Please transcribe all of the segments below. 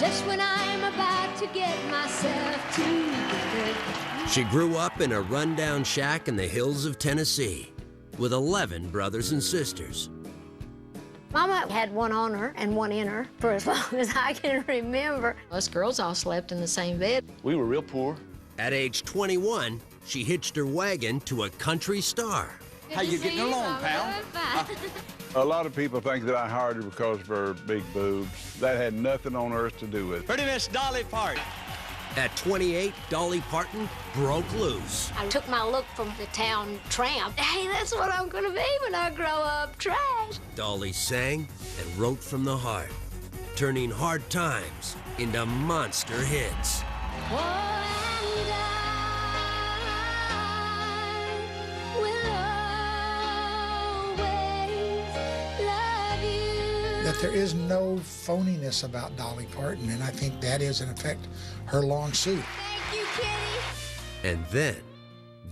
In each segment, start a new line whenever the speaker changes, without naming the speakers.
just when I'm about to get myself together.
She grew up in a rundown shack in the hills of Tennessee with 11 brothers and sisters.
Mama had one on her and one in her for as long as I can remember.
Us girls all slept in the same bed.
We were real poor.
At age 21, she hitched her wagon to a country star.
How you getting along, pal?
A lot of people think that I hired her because of her big boobs. That had nothing on earth to do with it.
Pretty Miss Dolly Parton.
At 28, Dolly Parton broke loose.
I took my look from the town tramp. Hey, that's what I'm gonna be when I grow up, trash.
Dolly sang and wrote from the heart, turning hard times into monster hits.
Oh, and I will always love you.
That there is no phoniness about Dolly Parton, and I think that is, in effect, her long suit.
Thank you, Kitty.
And then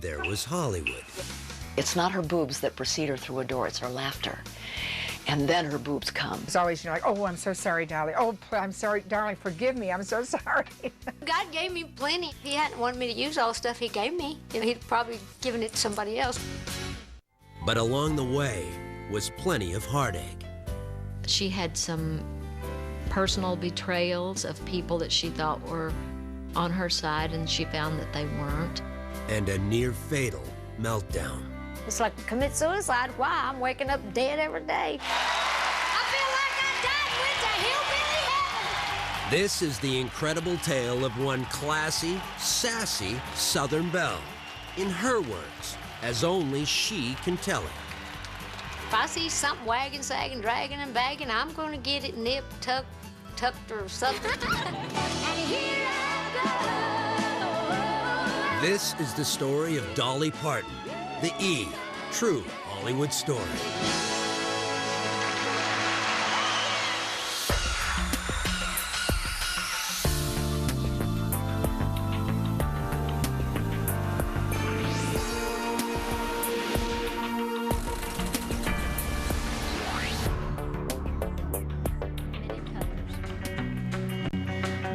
there was Hollywood.
It's not her boobs that precede her through a door, it's her laughter. And then her boobs come.
It's always, like, oh, I'm so sorry, Dolly. Oh, I'm sorry, darling, forgive me, I'm so sorry.
God gave me plenty. He hadn't wanted me to use all the stuff he gave me. He'd probably given it to somebody else.
But along the way was plenty of heartache.
She had some personal betrayals of people that she thought were on her side, and she found that they weren't.
And a near-fatal meltdown.
It's like commit suicide. Why? I'm waking up dead every day. I feel like I died with the hillbilly heaven.
This is the incredible tale of one classy, sassy Southern belle. In her words, as only she can tell it.
If I see something wagging, sagging, dragging, and bagging, I'm gonna get it nipped, tucked, or something. And here I go.
This is the story of Dolly Parton, the E, true Hollywood story.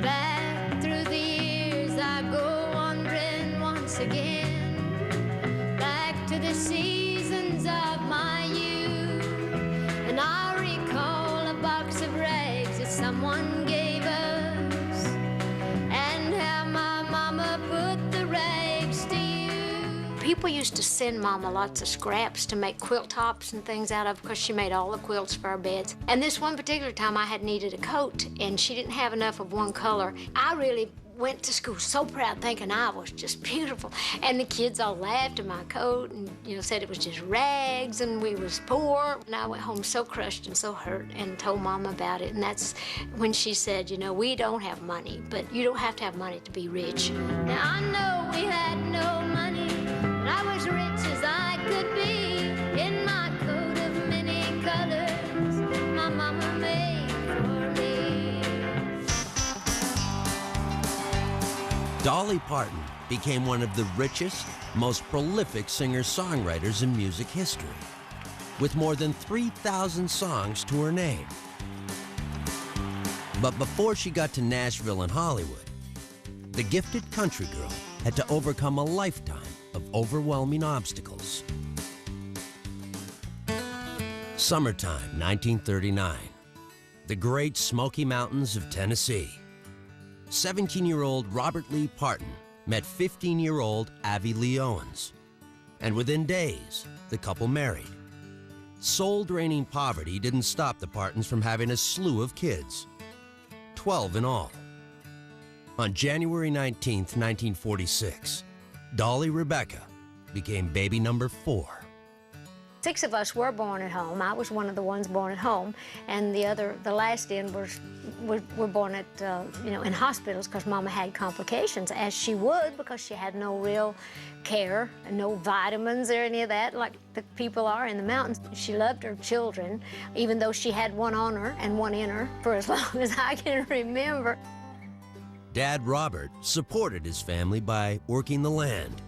Back through the years I go wandering once again, back to the seasons of my youth, and I recall a box of rags that someone gave us, and how my mama put the rags to use. People used to send Mama lots of scraps to make quilt tops and things out of, because she made all the quilts for our beds. And this one particular time I had needed a coat, and she didn't have enough of one color. I really went to school so proud, thinking I was just beautiful. And the kids all laughed at my coat and, said it was just rags and we was poor. And I went home so crushed and so hurt and told Mama about it. And that's when she said, we don't have money, but you don't have to have money to be rich. Now, I know we had no money, but I was rich as I could be in my coat of many colors my mama made for me.
Dolly Parton became one of the richest, most prolific singer-songwriters in music history, with more than 3,000 songs to her name. But before she got to Nashville and Hollywood, the gifted country girl had to overcome a lifetime of overwhelming obstacles. Summertime, 1939. The great Smoky Mountains of Tennessee. 17-year-old Robert Lee Parton met 15-year-old Avi Lee Owens. And within days, the couple married. Soul-draining poverty didn't stop the Partons from having a slew of kids. 12 in all. On January 19th, 1946, Dolly Rebecca became baby number 4.
6 of us were born at home. I was one of the ones born at home, and the last in were born at in hospitals, because Mama had complications, as she would, because she had no real care and no vitamins or any of that like the people are in the mountains. She loved her children, even though she had one on her and one in her for as long as I can remember.
Dad Robert supported his family by working the land.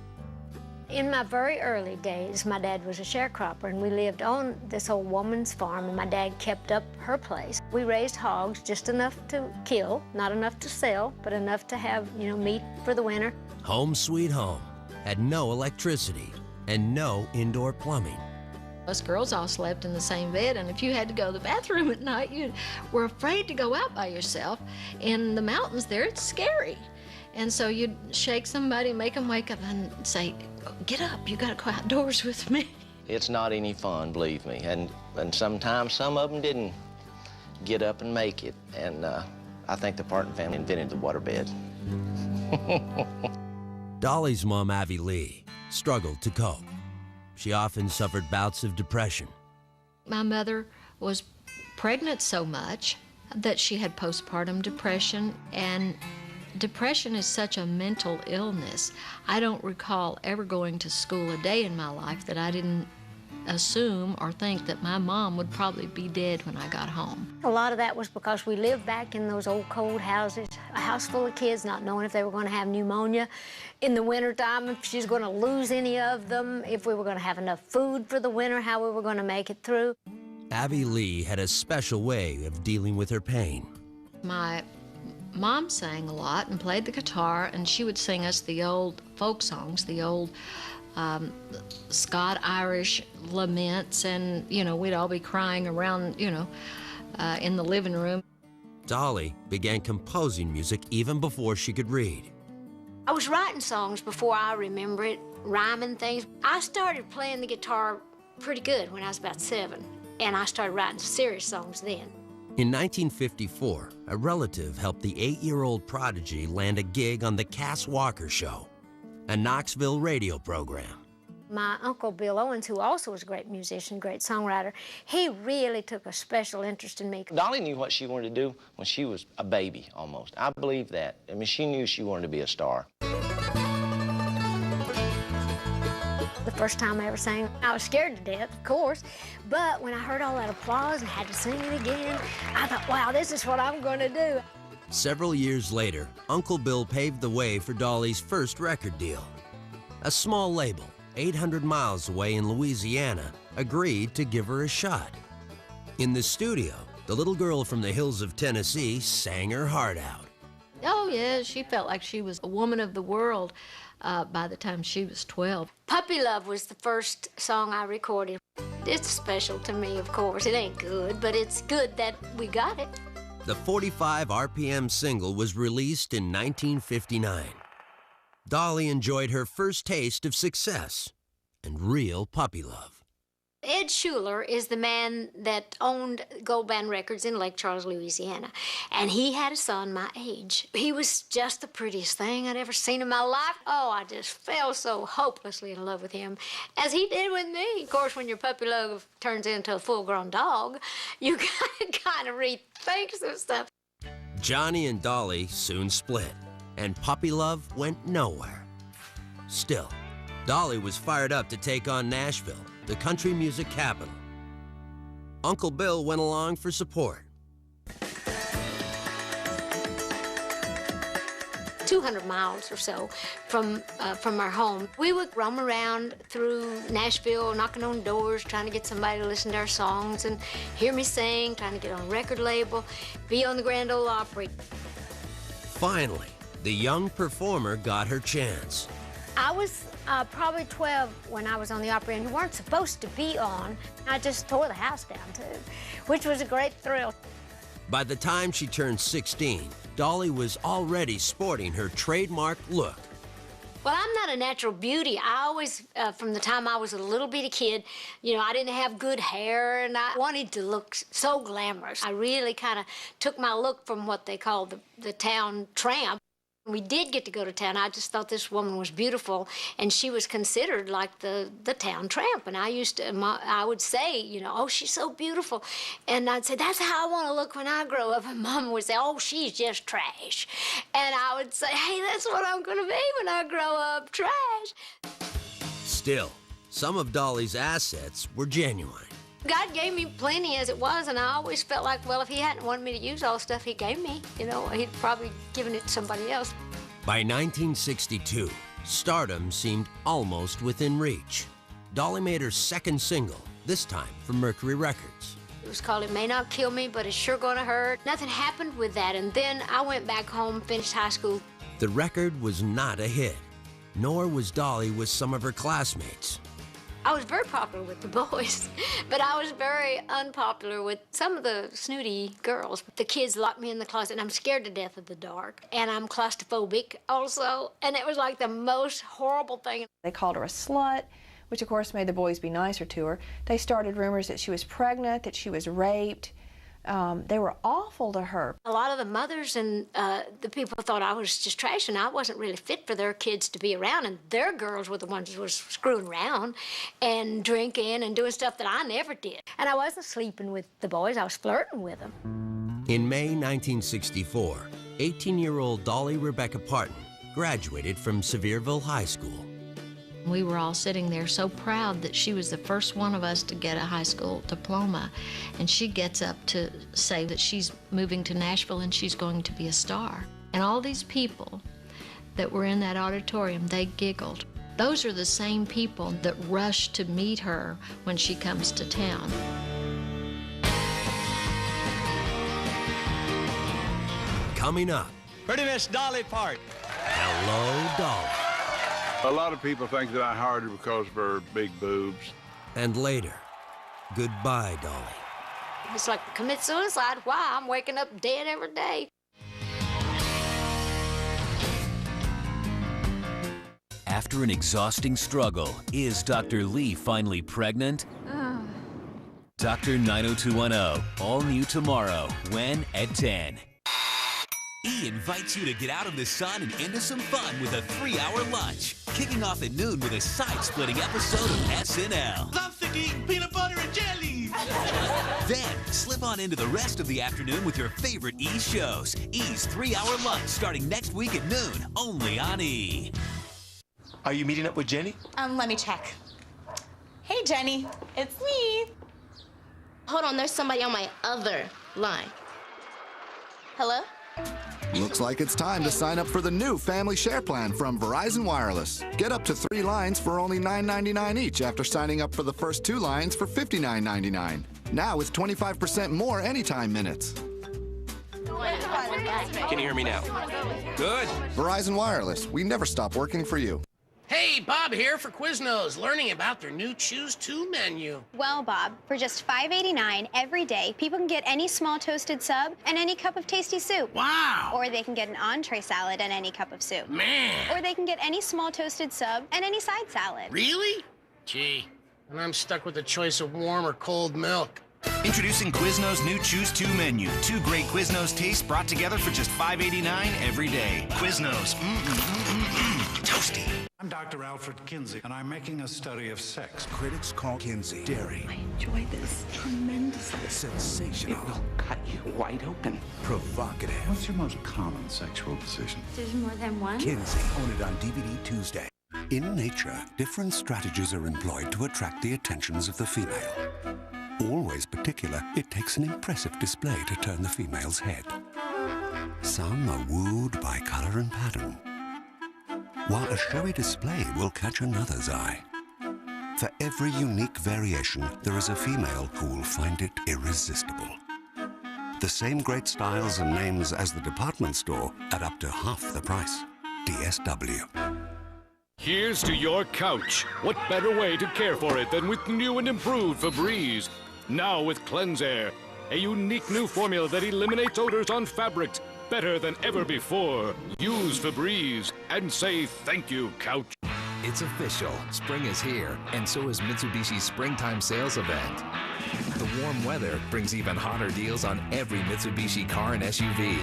In my very early days, my dad was a sharecropper, and we lived on this old woman's farm, and my dad kept up her place. We raised hogs, just enough to kill, not enough to sell, but enough to have, meat for the winter.
Home sweet home had no electricity and no indoor plumbing.
Us girls all slept in the same bed, and if you had to go to the bathroom at night, you were afraid to go out by yourself. In the mountains there, it's scary. And so you'd shake somebody, make them wake up and say, get up, you gotta go outdoors with me.
It's not any fun, believe me. And sometimes some of them didn't get up and make it. And I think the Parton family invented the waterbed.
Dolly's mom, Avie Lee, struggled to cope. She often suffered bouts of depression.
My mother was pregnant so much that she had postpartum depression, and depression is such a mental illness. I don't recall ever going to school a day in my life that I didn't assume or think that my mom would probably be dead when I got home.
A lot of that was because we lived back in those old cold houses, a house full of kids, not knowing if they were going to have pneumonia in the wintertime, if she was going to lose any of them, if we were going to have enough food for the winter, how we were going to make it through.
Avie Lee had a special way of dealing with her pain.
My mom sang a lot and played the guitar, and she would sing us the old folk songs, the old Scot-Irish laments, and, we'd all be crying around, in the living room.
Dolly began composing music even before she could read.
I was writing songs before I remember it, rhyming things. I started playing the guitar pretty good when I was about 7, and I started writing serious songs then.
In 1954, a relative helped the 8-year-old prodigy land a gig on the Cass Walker Show, a Knoxville radio program.
My Uncle Bill Owens, who also was a great musician, great songwriter, he really took a special interest in me.
Dolly knew what she wanted to do when she was a baby, almost. I believe that. I mean, she knew she wanted to be a star.
The first time I ever sang, I was scared to death, of course, but when I heard all that applause and had to sing it again, I thought, wow, this is what I'm going to do.
Several years later, Uncle Bill paved the way for Dolly's first record deal. A small label, 800 miles away in Louisiana, agreed to give her a shot. In the studio, the little girl from the hills of Tennessee sang her heart out.
Oh, yeah, she felt like she was a woman of the world by the time she was 12.
Puppy Love was the first song I recorded. It's special to me, of course. It ain't good, but it's good that we got it.
The 45 RPM single was released in 1959. Dolly enjoyed her first taste of success and real puppy love.
Ed Schuler is the man that owned Gold Band Records in Lake Charles, Louisiana, and he had a son my age. He was just the prettiest thing I'd ever seen in my life. Oh, I just fell so hopelessly in love with him, as he did with me. Of course, when your puppy love turns into a full-grown dog, you kind of rethink some stuff.
Johnny and Dolly soon split, and puppy love went nowhere. Still, Dolly was fired up to take on Nashville, the country music capital. Uncle Bill went along for support.
200 miles or so from our home. We would roam around through Nashville, knocking on doors, trying to get somebody to listen to our songs and hear me sing, trying to get on a record label, be on the Grand Ole Opry.
Finally, the young performer got her chance.
I was probably 12 when I was on the Opry, and you weren't supposed to be on. I just tore the house down, too, which was a great thrill.
By the time she turned 16, Dolly was already sporting her trademark look.
Well, I'm not a natural beauty. I always, from the time I was a little bitty kid, I didn't have good hair, and I wanted to look so glamorous. I really kind of took my look from what they call the town tramp. We did get to go to town. I just thought this woman was beautiful, and she was considered like the town tramp. And I would say, oh, she's so beautiful. And I'd say, that's how I want to look when I grow up. And Mama would say, oh, she's just trash. And I would say, hey, that's what I'm going to be when I grow up, trash.
Still, some of Dolly's assets were genuine.
God gave me plenty as it was, and I always felt like, well, if he hadn't wanted me to use all the stuff he gave me, he'd probably given it to somebody else.
By 1962, Stardom seemed almost within reach. Dolly made her second single, this time from Mercury Records.
It was called It May Not Kill Me, but It's Sure Gonna Hurt. Nothing happened with that, and then I went back home, finished high school.
The record was not a hit, nor was Dolly with some of her classmates.
I was very popular with the boys, but I was very unpopular with some of the snooty girls. The kids locked me in the closet, and I'm scared to death of the dark. And I'm claustrophobic also, and it was like the most horrible thing.
They called her a slut, which of course made the boys be nicer to her. They started rumors that she was pregnant, that she was raped. They were awful to her.
A lot of the mothers and the people thought I was just trash, and I wasn't really fit for their kids to be around, and their girls were the ones who were screwing around and drinking and doing stuff that I never did. And I wasn't sleeping with the boys, I was flirting with them.
In May 1964, 18-year-old Dolly Rebecca Parton graduated from Sevierville High School.
We were all sitting there so proud that she was the first one of us to get a high school diploma. And she gets up to say that she's moving to Nashville and she's going to be a star. And all these people that were in that auditorium, they giggled. Those are the same people that rush to meet her when she comes to town.
Coming up,
Pretty Miss Dolly Parton.
Hello, Dolly.
A lot of people think that I hired her because of her big boobs.
And later, goodbye, Dolly.
It's like commit suicide. Why? I'm waking up dead every day.
After an exhausting struggle, is Dr. Lee finally pregnant? Dr. 90210, all new tomorrow, when at 10. E invites you to get out of the sun and into some fun with a 3-hour lunch. Kicking off at noon with a side-splitting episode of SNL.
I'm sick of eating peanut butter and jelly.
Then, slip on into the rest of the afternoon with your favorite E shows. E's 3-hour lunch starting next week at noon, only on E.
Are you meeting up with Jenny?
Let me check. Hey, Jenny, it's me.
Hold on, there's somebody on my other line. Hello?
Looks like it's time to sign up for the new Family Share Plan from Verizon Wireless. Get up to 3 lines for only $9.99 each after signing up for the first 2 lines for $59.99. Now with 25% more anytime minutes.
Can you hear me now? Good.
Verizon Wireless, we never stop working for you.
Hey, Bob here for Quiznos, learning about their new Choose 2 menu.
Well, Bob, for just $5.89 every day, people can get any small toasted sub and any cup of tasty soup.
Wow!
Or they can get an entree salad and any cup of soup.
Man!
Or they can get any small toasted sub and any side salad.
Really? Gee, and I'm stuck with the choice of warm or cold milk.
Introducing Quiznos' new Choose 2 menu. 2 great Quiznos tastes brought together for just $5.89 every day. Quiznos, toasty.
I'm Dr. Alfred Kinsey, and I'm making a study of sex.
Critics call Kinsey daring.
I enjoy this tremendously.
Sensational.
It will cut you wide open.
Provocative.
What's your most common sexual position?
There's more than one.
Kinsey, own it on DVD Tuesday. In nature, different strategies are employed to attract the attentions of the female. Always particular, it takes an impressive display to turn the female's head. Some are wooed by color and pattern, while a showy display will catch another's eye. For every unique variation, there is a female who will find it irresistible. The same great styles and names as the department store at up to half the price. DSW.
Here's to your couch. What better way to care for it than with new and improved Febreze? Now with Cleanse Air, a unique new formula that eliminates odors on fabrics better than ever before. Use Febreze and say thank you, couch.
It's official. Spring is here, and so is Mitsubishi's springtime sales event. The warm weather brings even hotter deals on every Mitsubishi car and SUV.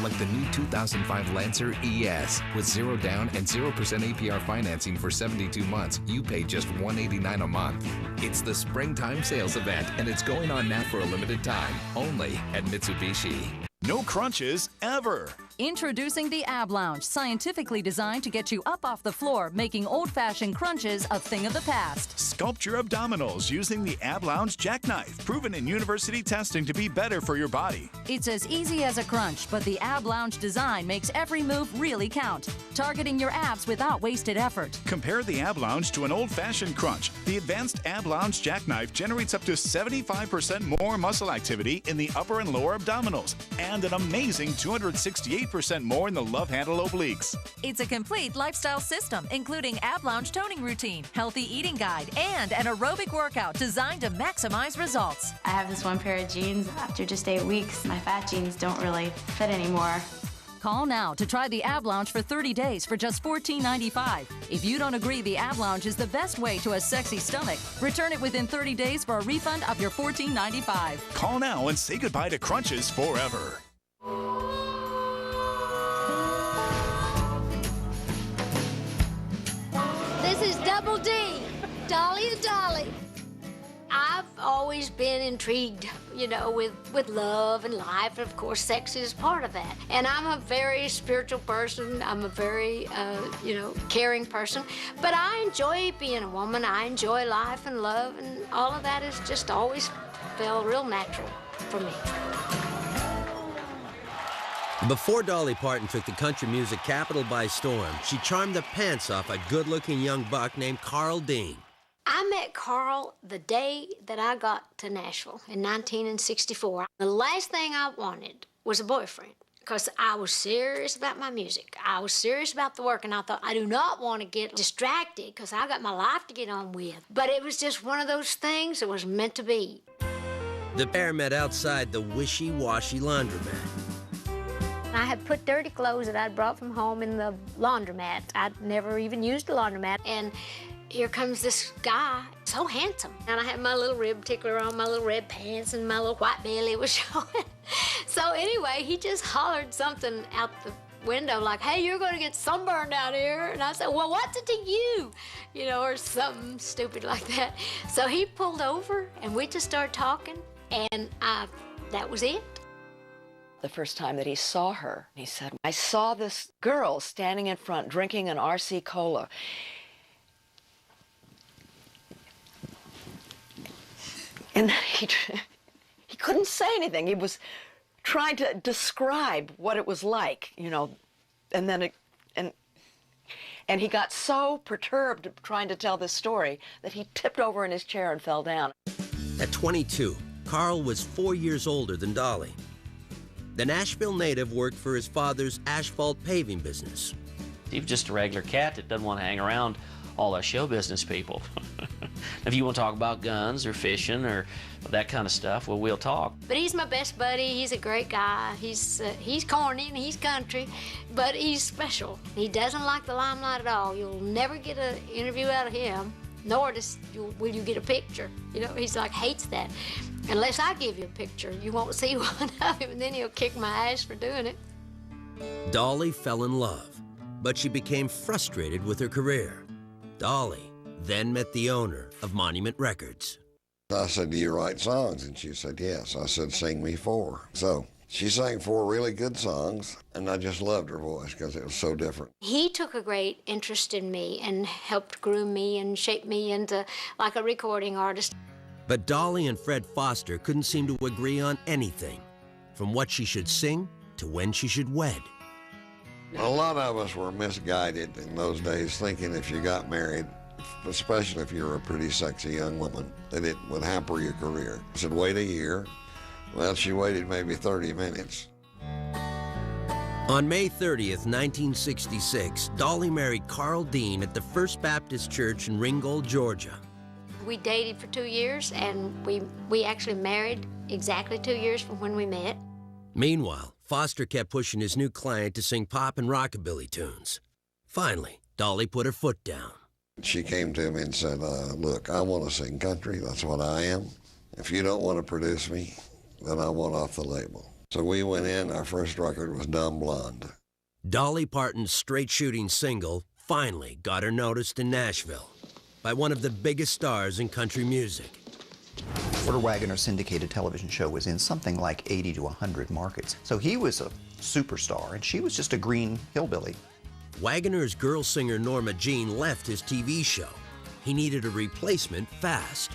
Like the new 2005 Lancer ES with 0 down and 0% APR financing for 72 months. You pay just $189 a month. It's the springtime sales event, and it's going on now for a limited time, only at Mitsubishi.
No crunches ever.
Introducing the Ab Lounge, scientifically designed to get you up off the floor, making old-fashioned crunches a thing of the past.
sculpt your abdominals using the Ab Lounge Jackknife, proven in university testing to be better for your body.
It's as easy as a crunch, but the Ab Lounge design makes every move really count, targeting your abs without wasted effort.
Compare the Ab Lounge to an old-fashioned crunch. The advanced Ab Lounge Jackknife generates up to 75% more muscle activity in the upper and lower abdominals, and an amazing 268% more in the love handle obliques.
It's a complete lifestyle system, including Ab Lounge toning routine, healthy eating guide, and an aerobic workout designed to maximize results.
I have this one pair of jeans. After just 8 weeks, my fat jeans don't really fit anymore.
Call now to try the Ab Lounge for 30 days for just $14.95. If you don't agree the Ab Lounge is the best way to a sexy stomach, return it within 30 days for a refund of your $14.95.
Call now and say goodbye to crunches forever.
This is Double D, Dolly the Dolly. I've always been intrigued, you know, with love and life, and of course sex is part of that. And I'm a very spiritual person. I'm a very, caring person. But I enjoy being a woman. I enjoy life and love, and all of that has just always felt real natural for me.
Before Dolly Parton took the country music capital by storm, she charmed the pants off a good-looking young buck named Carl Dean.
I met Carl the day that I got to Nashville in 1964. The last thing I wanted was a boyfriend because I was serious about my music. I was serious about the work, and I thought, I do not want to get distracted because I got my life to get on with. But it was just one of those things that was meant to be.
The pair met outside the wishy-washy laundromat.
I had put dirty clothes that I'd brought from home in the laundromat. I'd never even used a laundromat, and here comes this guy, so handsome. And I had my little rib tickler on, my little red pants, and my little white belly was showing. So anyway, he just hollered something out the window like, hey, you're gonna get sunburned out here. And I said, well, what's it to you? You know, or something stupid like that. So he pulled over, and we just started talking, and that was it.
The first time that he saw her, he said, I saw this girl standing in front drinking an RC Cola. And he couldn't say anything. He was trying to describe what it was like, you know, and then and he got so perturbed trying to tell this story that he tipped over in his chair and fell down.
At 22, Carl was 4 years older than Dolly. The Nashville native worked for his father's asphalt paving business.
He was just a regular cat that doesn't want to hang around all us show business people. If you want to talk about guns or fishing or that kind of stuff, well, we'll talk.
But he's my best buddy. He's a great guy. He's corny and he's country, but he's special. He doesn't like the limelight at all. You'll never get an interview out of him, nor will you get a picture. You know, he's like, hates that. Unless I give you a picture, you won't see one of him, and then he'll kick my ass for doing it.
Dolly fell in love, but she became frustrated with her career. Dolly then met the owner of Monument Records.
I said, do you write songs? And she said, yes. I said, sing me 4. So she sang 4 really good songs, and I just loved her voice because it was so different.
He took a great interest in me and helped groom me and shape me into like a recording artist.
But Dolly and Fred Foster couldn't seem to agree on anything, from what she should sing to when she should wed.
A lot of us were misguided in those days, thinking if you got married, especially if you were a pretty sexy young woman, that it would hamper your career. I said, wait a year. Well, she waited maybe 30 minutes.
On May 30th, 1966, Dolly married Carl Dean at the First Baptist Church in Ringgold, Georgia.
We dated for 2 years, and we actually married exactly 2 years from when we met.
Meanwhile, Foster kept pushing his new client to sing pop and rockabilly tunes. Finally, Dolly put her foot down.
She came to me and said, look, I want to sing country. That's what I am. If you don't want to produce me, then I want off the label. So we went in. Our first record was Dumb Blonde.
Dolly Parton's straight-shooting single finally got her noticed in Nashville by one of the biggest stars in country music.
Porter Wagoner's syndicated television show was in something like 80 to 100 markets. So he was a superstar, and she was just a green hillbilly.
Wagoner's girl singer Norma Jean left his TV show. He needed a replacement fast.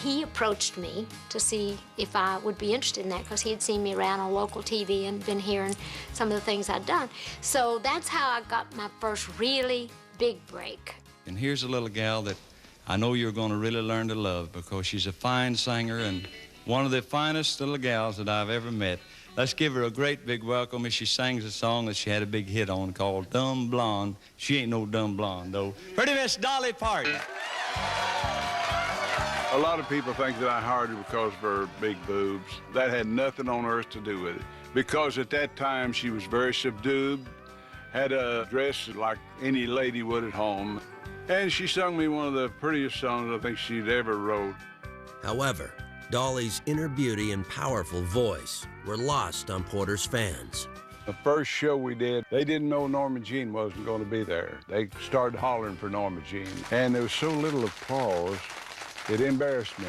He approached me to see if I would be interested in that because he had seen me around on local TV and been hearing some of the things I'd done. So that's how I got my first really big break.
And here's a little gal that I know you're going to really learn to love because she's a fine singer and one of the finest little gals that I've ever met. Let's give her a great big welcome as she sings a song that she had a big hit on called Dumb Blonde. She ain't no dumb blonde, though. Pretty Miss Dolly Parton.
A lot of people think that I hired her because of her big boobs. That had nothing on earth to do with it. Because at that time, she was very subdued, had a dress like any lady would at home. And she sung me one of the prettiest songs I think she'd ever wrote.
However, Dolly's inner beauty and powerful voice were lost on Porter's fans.
The first show we did, they didn't know Norma Jean wasn't going to be there. They started hollering for Norma Jean. And there was so little applause, it embarrassed me.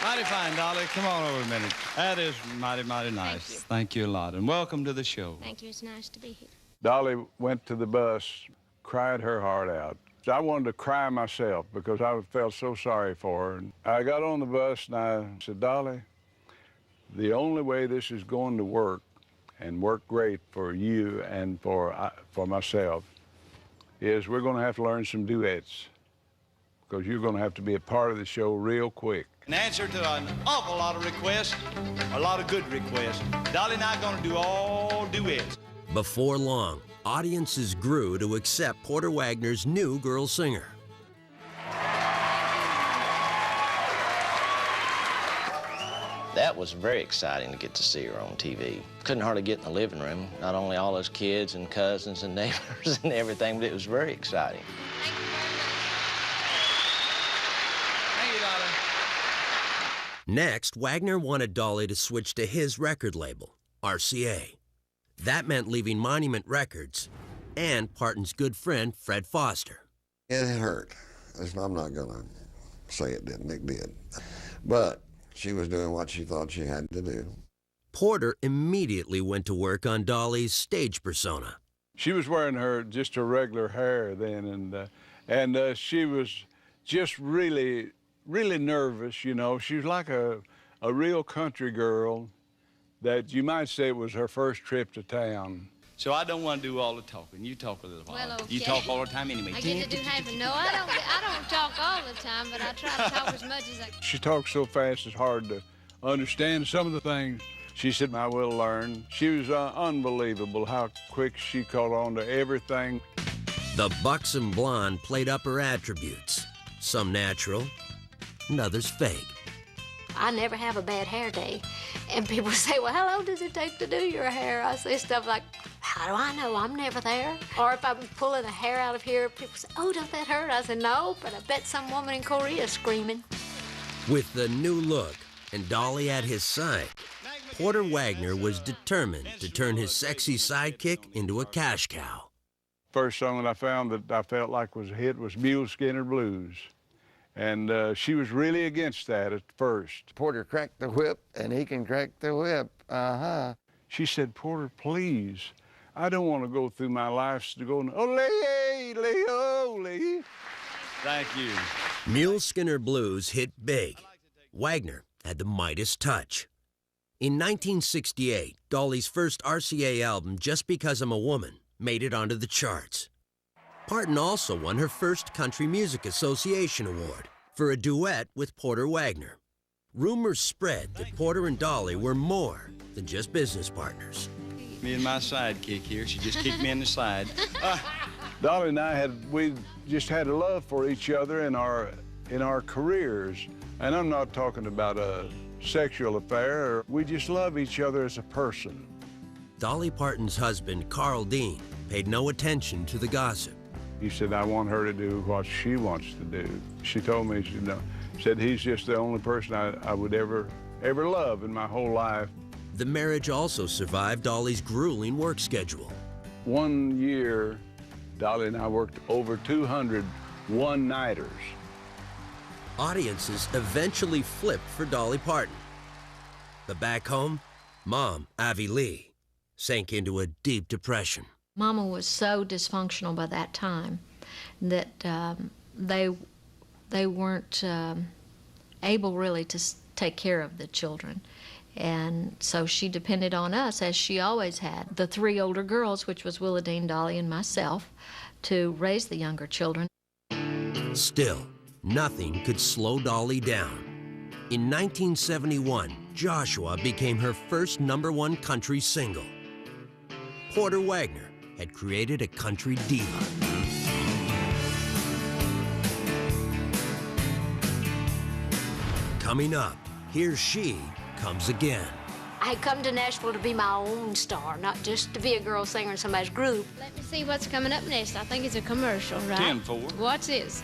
Mighty fine, Dolly. Come on over a minute. That is mighty, mighty nice. Thank you a lot, and welcome to the show.
Thank you. It's nice to be here.
Dolly went to the bus, cried her heart out. I wanted to cry myself because I felt so sorry for her. And I got on the bus and I said, Dolly, the only way this is going to work and work great for you and for myself is we're going to have to learn some duets because you're going to have to be a part of the show real quick.
In answer to an awful lot of requests, a lot of good requests, Dolly and I are going to do all duets.
Before long, audiences grew to accept Porter Wagoner's new girl singer.
That was very exciting to get to see her on TV. Couldn't hardly get in the living room, not only all those kids and cousins and neighbors and everything, but it was very exciting.
Thank you, Dolly.
Next, Wagoner wanted Dolly to switch to his record label, RCA. That meant leaving Monument Records and Parton's good friend, Fred Foster.
It hurt. I'm not going to say it didn't. It did. But she was doing what she thought she had to do.
Porter immediately went to work on Dolly's stage persona.
She was wearing just her regular hair then, and she was just really, really nervous, you know. She was like a real country girl that you might say it was her first trip to town.
So I don't want to do all the talking. You talk a little while.
Well, okay.
You talk all the time anyway.
I get to do half. No, I don't talk all the time, but I try to talk as much as I can.
She talks so fast it's hard to understand some of the things. She said, I will learn. She was unbelievable how quick she caught on to everything.
The buxom blonde played up her attributes, some natural and others fake.
I never have a bad hair day. And people say, well, how long does it take to do your hair? I say stuff like, how do I know? I'm never there. Or if I'm pulling a hair out of here, people say, oh, don't that hurt? I say, no, but I bet some woman in Korea is screaming.
With the new look and Dolly at his side, Porter Wagoner was determined to turn his sexy sidekick into a cash cow.
First song that I found that I felt like was a hit was Mule Skinner Blues. And she was really against that at first.
Porter cracked the whip, and he can crack the whip.
She said, Porter, please, I don't want to go through my life going, ole, ole.
Thank you.
Mule Skinner Blues hit big. Wagoner had the Midas touch. In 1968, Dolly's first RCA album, Just Because I'm a Woman, made it onto the charts. Parton also won her first Country Music Association Award for a duet with Porter Wagoner. Rumors spread that Porter and Dolly were more than just business partners.
Me and my sidekick here, she just kicked me in the side.
Dolly and I we just had a love for each other in our careers. And I'm not talking about a sexual affair. We just love each other as a person.
Dolly Parton's husband, Carl Dean, paid no attention to the gossip.
He said, I want her to do what she wants to do. She told me, she said, he's just the only person I would ever love in my whole life.
The marriage also survived Dolly's grueling work schedule.
One year, Dolly and I worked over 200 one-nighters.
Audiences eventually flipped for Dolly Parton. But back home, Mom, Avi Lee, sank into a deep depression.
Mama was so dysfunctional by that time that they they weren't able really to take care of the children. And so she depended on us, as she always had, the 3 older girls, which was Willadine, Dolly, and myself, to raise the younger children.
Still, nothing could slow Dolly down. In 1971, Joshua became her first #1 country single. Porter Wagoner had created a country diva. Coming up, here she comes again.
I had come to Nashville to be my own star, not just to be a girl singer in somebody's group. Let me see what's coming up next. I think it's a commercial, right?
10-4.
What's this?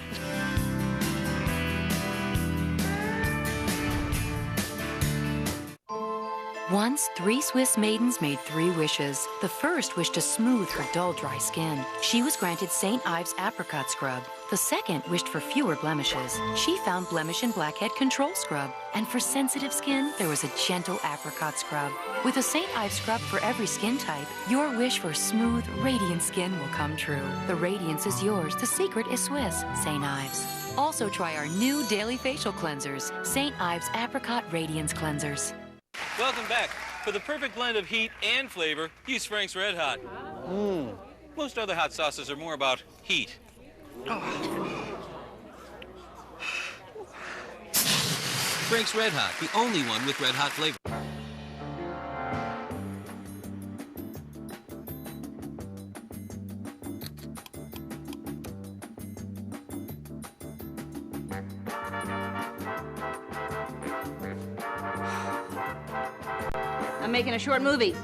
Once, 3 Swiss maidens made 3 wishes. The first wished to smooth her dull, dry skin. She was granted St. Ives apricot scrub. The second wished for fewer blemishes. She found blemish and blackhead control scrub. And for sensitive skin, there was a gentle apricot scrub. With a St. Ives scrub for every skin type, your wish for smooth, radiant skin will come true. The radiance is yours. The secret is Swiss. St. Ives. Also try our new daily facial cleansers, St. Ives Apricot Radiance Cleansers.
Welcome back. For the perfect blend of heat and flavor, use Frank's Red Hot. Most other hot sauces are more about heat. Frank's Red Hot, the only one with red hot flavor.
I'm making a short movie.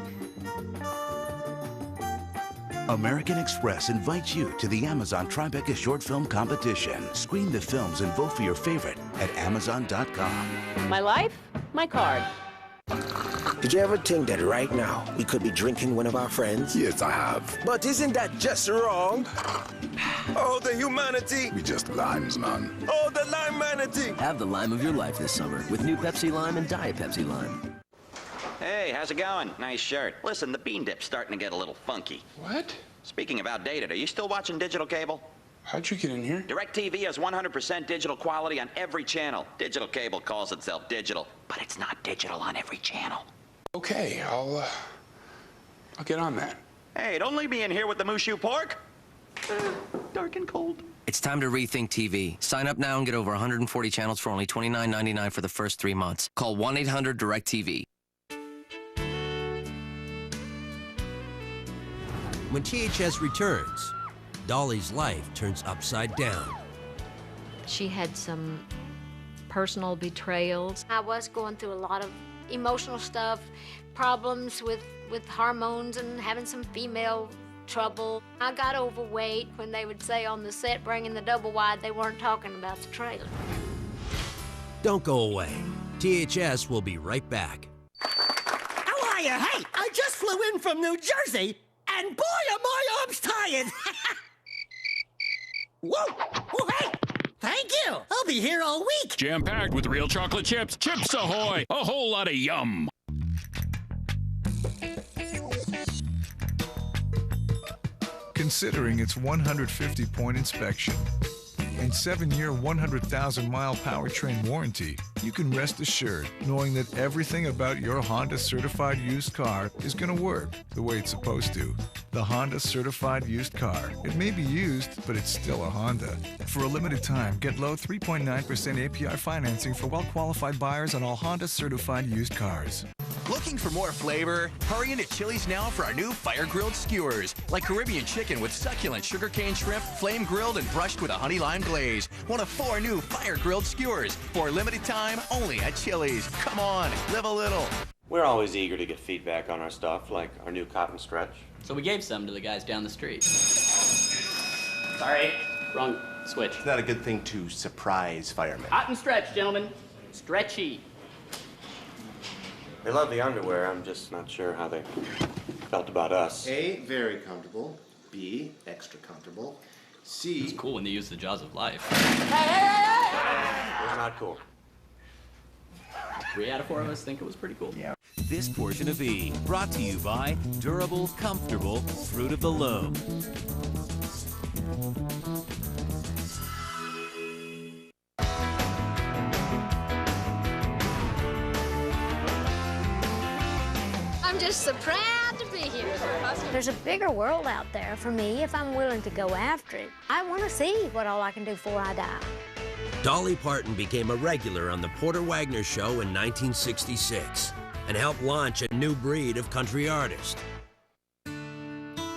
American Express invites you to the Amazon Tribeca Short Film Competition. Screen the films and vote for your favorite at Amazon.com.
My life, my card.
Did you ever think that right now we could be drinking one of our friends?
Yes, I have.
But isn't that just wrong? Oh, the humanity!
We just limes, man.
Oh, the lime-manity!
Have the lime of your life this summer with new Pepsi Lime and Diet Pepsi Lime.
Hey, how's it going? Nice shirt. Listen, the bean dip's starting to get a little funky.
What?
Speaking of outdated, are you still watching digital cable?
How'd you get in here?
DirecTV has 100% digital quality on every channel. Digital cable calls itself digital, but it's not digital on every channel.
Okay, I'll get on that.
Hey, don't leave me in here with the Mushu pork. Dark and cold.
It's time to rethink TV. Sign up now and get over 140 channels for only $29.99 for the first 3 months. Call 1-800-DIRECTV.
When THS returns, Dolly's life turns upside down.
She had some personal betrayals. I was going through a lot of emotional stuff, problems with hormones and having some female trouble. I got overweight. When they would say on the set, bringing the double wide, they weren't talking about the trailer.
Don't go away. THS will be right back.
How are you? Hey, I just flew in from New Jersey, and boy, are my arms tired. Whoa! Oh, hey! Thank you. I'll be here all week.
Jam-packed with real chocolate chips. Chips Ahoy! A whole lot of yum.
Considering its 150-point inspection and 7-year, 100,000-mile powertrain warranty, you can rest assured knowing that everything about your Honda certified used car is going to work the way it's supposed to. The Honda certified used car. It may be used, but it's still a Honda. For a limited time, get low 3.9% APR financing for well-qualified buyers on all Honda certified used cars.
Looking for more flavor? Hurry into Chili's now for our new fire-grilled skewers, like Caribbean chicken with succulent sugarcane shrimp, flame-grilled and brushed with a honey lime glaze. One of 4 new fire-grilled skewers for a limited time only at Chili's. Come on, live a little.
We're always eager to get feedback on our stuff, like our new cotton stretch.
So we gave some to the guys down the street. Sorry, wrong switch.
It's not a good thing to surprise firemen.
Cotton stretch, gentlemen. Stretchy.
They love the underwear. I'm just not sure how they felt about us.
A, very comfortable. B, extra comfortable. C...
It's cool when they use the jaws of life.
It's not cool.
3 out of 4 of us think it was pretty cool.
Yeah.
This portion of E, brought to you by durable, comfortable Fruit of the Loom.
I'm just so proud to be here. There's a bigger world out there for me if I'm willing to go after it. I want to see what all I can do before I die.
Dolly Parton became a regular on the Porter Wagoner Show in 1966 and helped launch a new breed of country artist.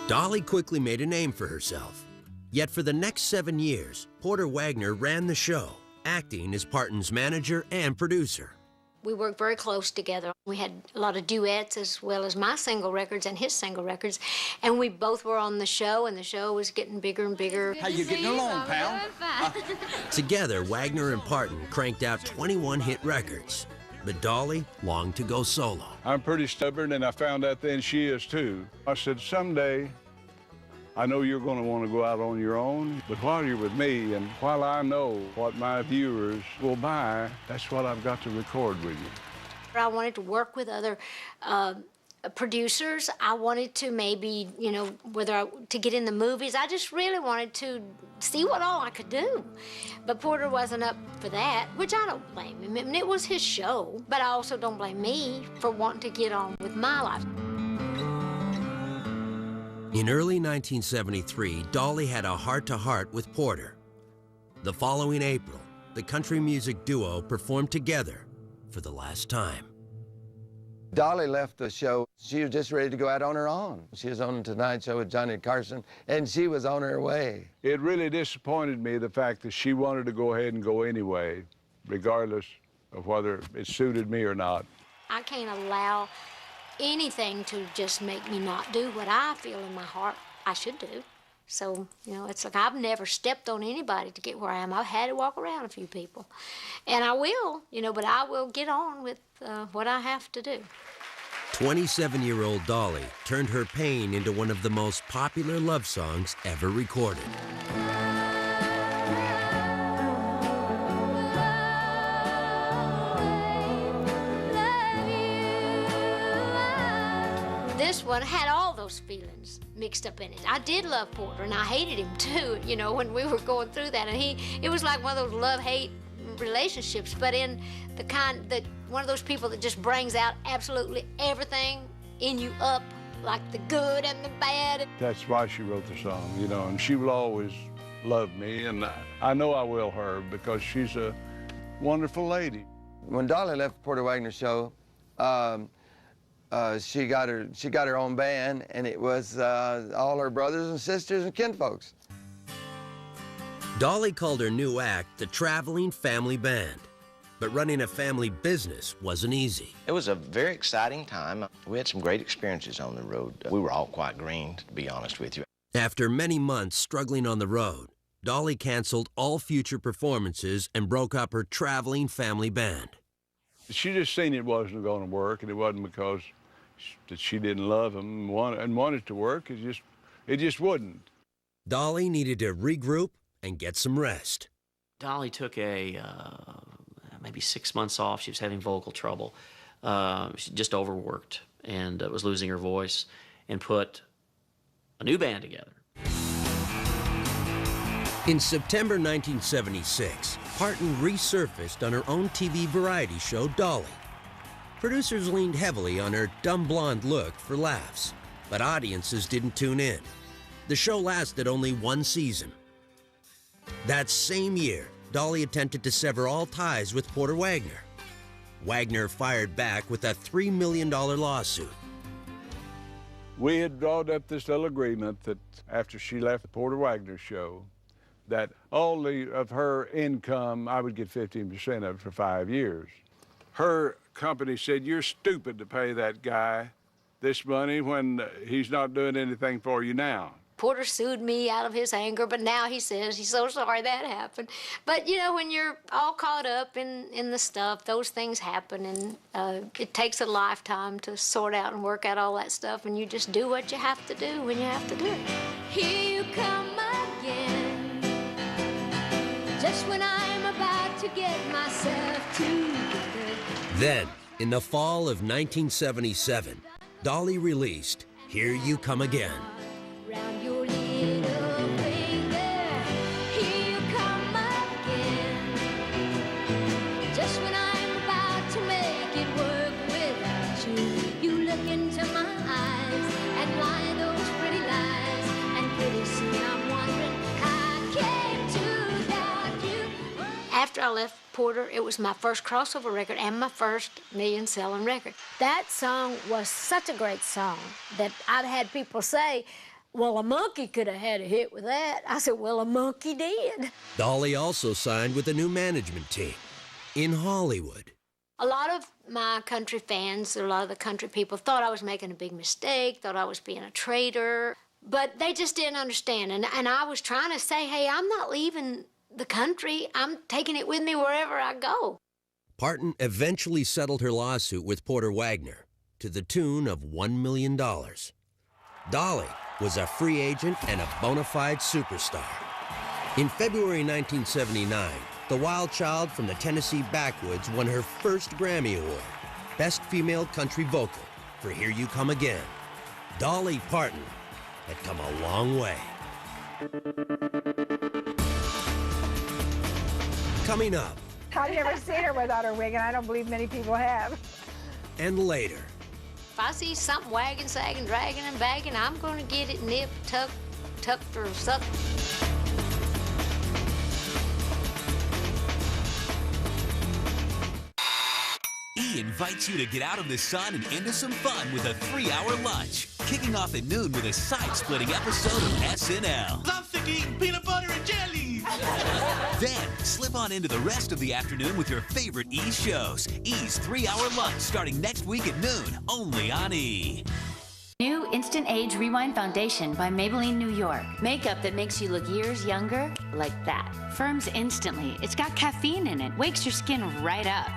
Dolly quickly made a name for herself. Yet for the next 7 years, Porter Wagoner ran the show, acting as Parton's manager and producer.
We worked very close together. We had a lot of duets as well as my single records and his single records. And we both were on the show, and the show was getting bigger and bigger.
How you getting along, pal?
Together, Wagoner and Parton cranked out 21 hit records. But Dolly longed to go solo.
I'm pretty stubborn, and I found out then she is too. I said, someday, I know you're going to want to go out on your own, but while you're with me and while I know what my viewers will buy, that's what I've got to record with you.
I wanted to work with other producers. I wanted to maybe, you know, to get in the movies. I just really wanted to see what all I could do. But Porter wasn't up for that, which I don't blame him. I mean, it was his show, but I also don't blame me for wanting to get on with my life.
In early 1973, Dolly had a heart-to-heart with Porter. The following April, the country music duo performed together for the last time.
Dolly left the show. She was just ready to go out on her own. She was on the Tonight Show with Johnny Carson, and she was on her way.
It really disappointed me, the fact that she wanted to go ahead and go anyway, regardless of whether it suited me or not.
I can't allow anything to just make me not do what I feel in my heart I should do. So, you know, it's like I've never stepped on anybody to get where I am. I've had to walk around a few people. And I will, you know, but I will get on with what I have to do.
27-year-old Dolly turned her pain into one of the most popular love songs ever recorded.
This one had all those feelings mixed up in it. I did love Porter, and I hated him too, you know, when we were going through that. And it was like one of those love-hate relationships, but in the kind that one of those people that just brings out absolutely everything in you up, like the good and the bad.
That's why she wrote the song, you know, and she will always love me, and I know I will her, because she's a wonderful lady.
When Dolly left the Porter Wagoner Show, she got her own band, and it was all her brothers and sisters and kinfolks.
Dolly called her new act the Traveling Family Band. But running a family business wasn't easy.
It was a very exciting time. We had some great experiences on the road. We were all quite green, to be honest with you.
After many months struggling on the road, Dolly canceled all future performances and broke up her Traveling Family Band.
She just seen it wasn't going to work, and it wasn't because that she didn't love him and wanted to work. It just wouldn't.
Dolly needed to regroup and get some rest.
Dolly took maybe 6 months off. She was having vocal trouble. She just overworked and was losing her voice, and put a new band together.
In September 1976, Parton resurfaced on her own TV variety show, Dolly. Producers leaned heavily on her dumb blonde look for laughs, but audiences didn't tune in. The show lasted only one season. That same year, Dolly attempted to sever all ties with Porter Wagoner. Wagoner fired back with a $3 million lawsuit.
We had drawn up this little agreement that after she left the Porter Wagoner show, that all of her income, I would get 15% of it for 5 years. Her company said, "You're stupid to pay that guy this money when he's not doing anything for you now."
Porter sued me out of his anger, but now he says he's so sorry that happened. But, you know, when you're all caught up in the stuff, those things happen, and it takes a lifetime to sort out and work out all that stuff, and you just do what you have to do when you have to do it. Here you come again, just when I'm about to get myself together.
Then, in the fall of 1977, Dolly released Here You Come Again.
Round your little finger, here you come again. Just when I'm about to make it work without you, you look into my Porter. It was my first crossover record and my first million-selling record. That song was such a great song that I've had people say, well, a monkey could have had a hit with that. I said, well, a monkey did.
Dolly also signed with a new management team in Hollywood.
A lot of my country fans, a lot of the country people thought I was making a big mistake, thought I was being a traitor, but they just didn't understand. And I was trying to say, hey, I'm not leaving the country. I'm taking it with me wherever I go.
Parton eventually settled her lawsuit with Porter Wagoner to the tune of $1 million. Dolly was a free agent and a bona fide superstar. In February 1979, the wild child from the Tennessee backwoods won her first Grammy Award, Best Female Country Vocal, for Here You Come Again. Dolly Parton had come a long way. Coming up.
I've never seen her without her wig, and I don't believe many people have.
And later.
If I see something wagging, sagging, dragging, and bagging, I'm going to get it nipped, tucked, or something.
E invites you to get out of the sun and into some fun with a 3-hour lunch. Kicking off at noon with a side-splitting episode of SNL.
I'm sick of eating peanut butter and jelly.
Then, slip on into the rest of the afternoon with your favorite E shows. E's 3-hour lunch starting next week at noon, only on E.
New Instant Age Rewind Foundation by Maybelline New York. Makeup that makes you look years younger, like that. Firms instantly. It's got caffeine in it. Wakes your skin right up.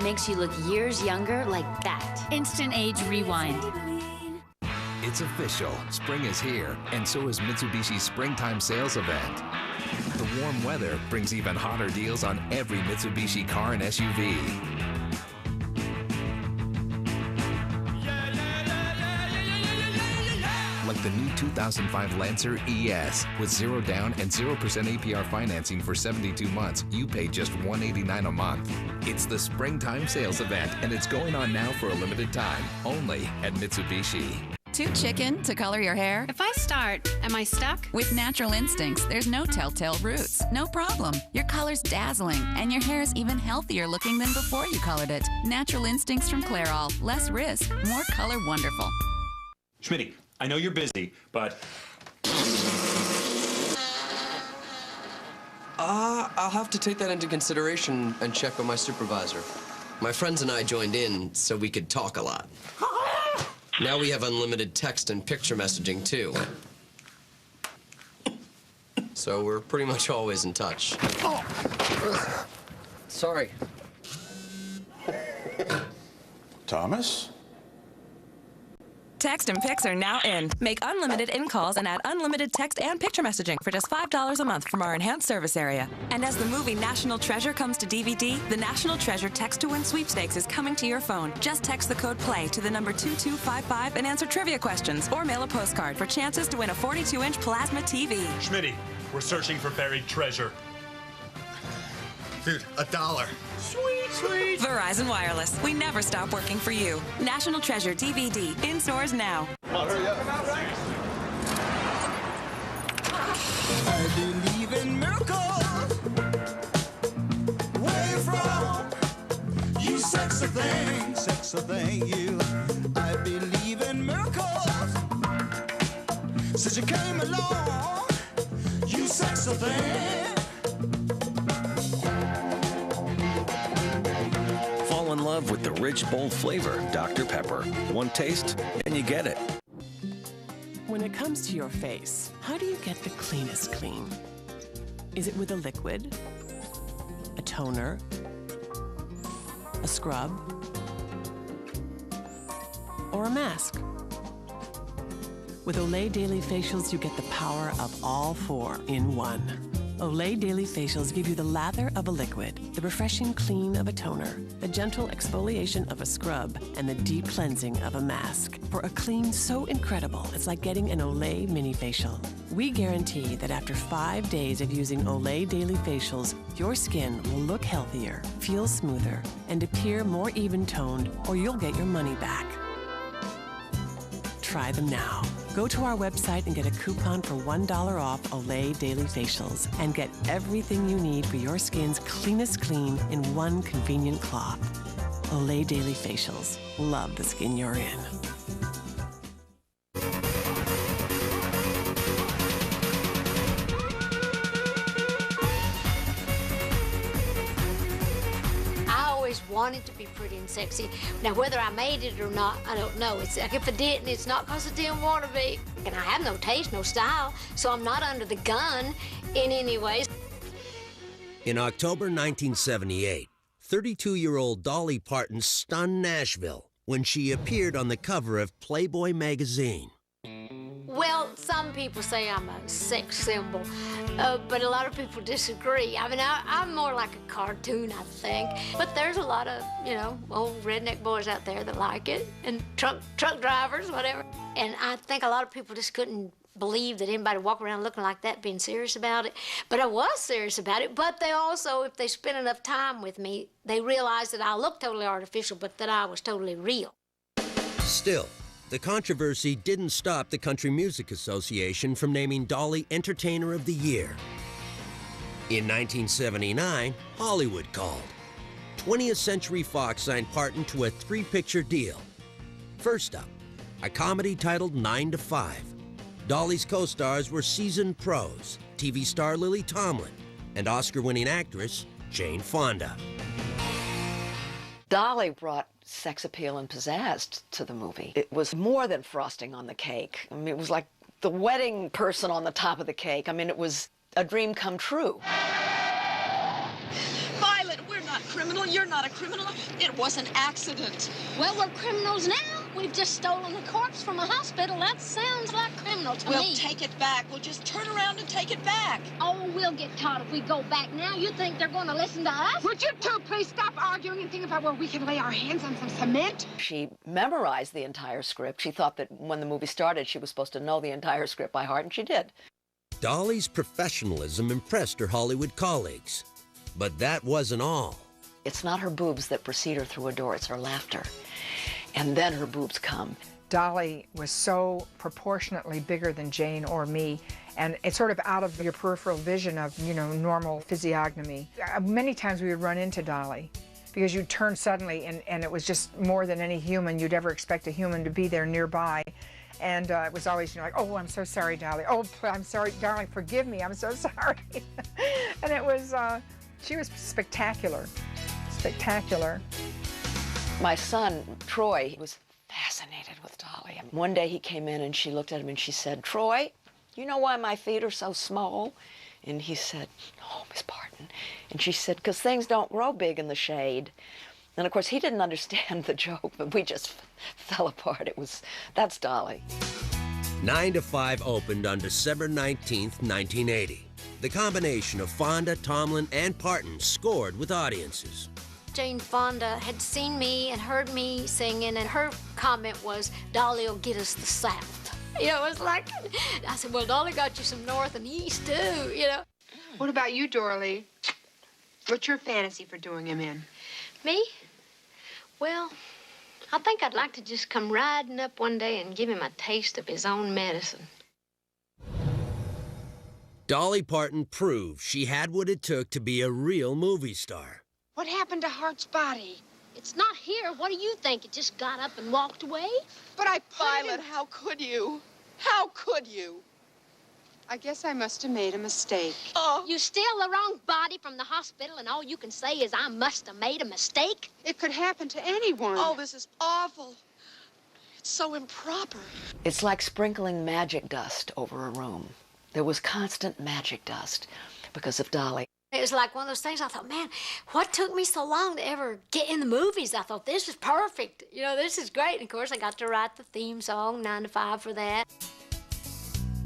Makes you look years younger, like that. Instant Age Rewind.
It's official. Spring is here, and so is Mitsubishi's Springtime Sales Event. The warm weather brings even hotter deals on every Mitsubishi car and SUV. Like the new 2005 Lancer ES with 0 down and 0% APR financing for 72 months. You pay just $189 a month. It's the Springtime Sales Event, and it's going on now for a limited time, only at Mitsubishi.
Too chicken to color your hair?
If I start, am I stuck?
With Natural Instincts, there's no telltale roots. No problem. Your color's dazzling, and your hair's even healthier looking than before you colored it. Natural Instincts from Clairol. Less risk, more color wonderful.
Schmitty, I know you're busy, but...
I'll have to take that into consideration and check with my supervisor. My friends and I joined in so we could talk a lot. Now we have unlimited text and picture messaging, too. So we're pretty much always in touch. Sorry.
Thomas?
Text and pics are now in. Make unlimited in-calls and add unlimited text and picture messaging for just $5 a month from our enhanced service area. And as the movie National Treasure comes to DVD, the National Treasure Text to Win sweepstakes is coming to your phone. Just text the code PLAY to the number 2255 and answer trivia questions, or mail a postcard for chances to win a 42-inch plasma TV.
Schmitty, we're searching for buried treasure.
Dude, $1.
Sweet, sweet. Verizon Wireless. We never stop working for you. National Treasure DVD. In stores now.
Come on, hurry up.
I believe in miracles. Where you from? You sexy thing, you. I believe in miracles. Since you came along, you sexy thing.
Fall in love with the rich, bold flavor of Dr. Pepper. One taste, and you get it.
When it comes to your face, how do you get the cleanest clean? Is it with a liquid, a toner, a scrub, or a mask? With Olay Daily Facials, you get the power of all 4 in one. Olay Daily Facials give you the lather of a liquid, the refreshing clean of a toner, the gentle exfoliation of a scrub, and the deep cleansing of a mask. For a clean so incredible, it's like getting an Olay mini facial. We guarantee that after 5 days of using Olay Daily Facials, your skin will look healthier, feel smoother, and appear more even-toned, or you'll get your money back. Try them now. Go to our website and get a coupon for $1 off Olay Daily Facials and get everything you need for your skin's cleanest clean in one convenient cloth. Olay Daily Facials. Love the skin you're in.
Wanted to be pretty and sexy. Now, whether I made it or not, I don't know. It's like if I didn't, it's not because I didn't want to be. And I have no taste, no style, so I'm not under the gun in any way.
In October 1978, 32-year-old Dolly Parton stunned Nashville when she appeared on the cover of Playboy magazine.
Well, some people say I'm a sex symbol, but a lot of people disagree. I mean, I'm more like a cartoon, I think. But there's a lot of, you know, old redneck boys out there that like it, and truck drivers, whatever. And I think a lot of people just couldn't believe that anybody walk around looking like that, being serious about it. But I was serious about it. But they also, if they spent enough time with me, they realized that I looked totally artificial, but that I was totally real.
Still, the controversy didn't stop the Country Music Association from naming Dolly Entertainer of the Year. In 1979, Hollywood called. 20th Century Fox signed Parton to a 3-picture deal. First up, a comedy titled 9 to 5. Dolly's co-stars were seasoned pros, TV star Lily Tomlin, and Oscar-winning actress Jane Fonda.
Dolly brought sex appeal and pizzazz to the movie. It was more than frosting on the cake. I mean, it was like the wedding person on the top of the cake. I mean, it was a dream come true.
Violet, we're not criminal. You're not a criminal. It was an accident.
Well, we're criminals now. We've just stolen a corpse from a hospital. That sounds like criminal to me.
We'll take it back. We'll just turn around and take it back.
Oh, we'll get caught if we go back now. You think they're going to listen to us?
Would you two please stop arguing and think about where we can lay our hands on some cement?
She memorized the entire script. She thought that when the movie started, she was supposed to know the entire script by heart, and she did.
Dolly's professionalism impressed her Hollywood colleagues. But that wasn't all.
It's not her boobs that precede her through a door, it's her laughter. And then her boobs come.
Dolly was so proportionately bigger than Jane or me, and it's sort of out of your peripheral vision of, you know, normal physiognomy. Many times we would run into Dolly because you'd turn suddenly and it was just more than any human you'd ever expect a human to be there nearby. And it was always, you know, like, oh, I'm so sorry, Dolly. Oh, I'm sorry, darling, forgive me, I'm so sorry. And it was, she was spectacular, spectacular.
My son, Troy, was fascinated with Dolly. One day he came in and she looked at him and she said, Troy, you know why my feet are so small? And he said, oh, Miss Parton. And she said, because things don't grow big in the shade. And of course, he didn't understand the joke, but we just fell apart. That's Dolly.
9 to 5 opened on December 19th, 1980. The combination of Fonda, Tomlin, and Parton scored with audiences.
Jane Fonda had seen me and heard me singing, and her comment was, Dolly will get us the South. You know, it was like, I said, well, Dolly got you some North and East, too, you know.
What about you, Dorley? What's your fantasy for doing him in?
Me? Well, I think I'd like to just come riding up one day and give him a taste of his own medicine.
Dolly Parton proved she had what it took to be a real movie star.
What happened to Hart's body?
It's not here. What do you think? It just got up and walked away?
But I
Violet, how could you? How could you?
I guess I must have made a mistake.
Oh.
You steal the wrong body from the hospital, and all you can say is, I must have made a mistake?
It could happen to anyone.
Oh, this is awful. It's so improper.
It's like sprinkling magic dust over a room. There was constant magic dust because of Dolly.
It was like one of those things I thought, man, what took me so long to ever get in the movies? I thought, this is perfect. You know, this is great. And of course, I got to write the theme song, 9 to 5, for that.